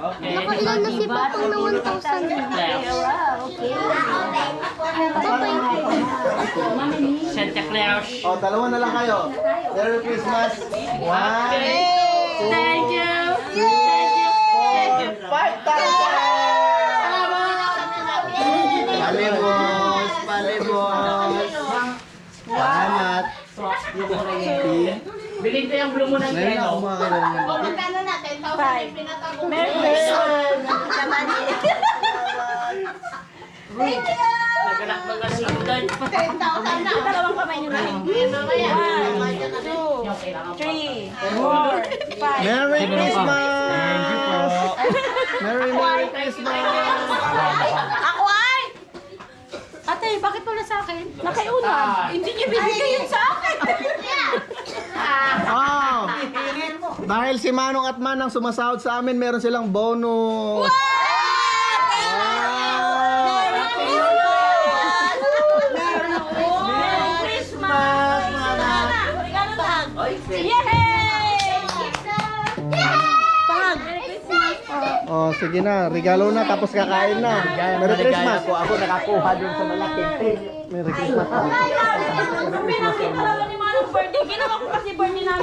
Okay. Nakailan na si Papang na 1,000. Santa Claus. Oh, dalawa na lang kayo. Merry Christmas. 1, 2, Thank you. 4, 5,000! Palibos! Palibos! Salamat! Bilhin ko yung blue mo ng Meron ako kilo. mga kailangan. Magkano na? 10,000 yung pinatago. Naganak mga sindan. 10,000 na. Dalawang kamay nyo na. Mamaya. 1, 2, 3, 4, 5. Merry Christmas! Merry Christmas! Ako ay! Ate, bakit wala sa akin? Nakaiunan. Hindi niya bibigay yun sa akin. Oh! Dahil si Manong at Manang sumasahod sa amin, meron silang bonus! Merry Christmas! Regalo lang. Yay! Pag! Merry Christmas po. Oh, sige na. Regalo na, tapos kakain na. Merry Christmas! Ako nakakuha dun sa malaking tin. Merry Christmas! Pinanggit talaga ni Manong birthday. Ginawa ko kasi birthday namin.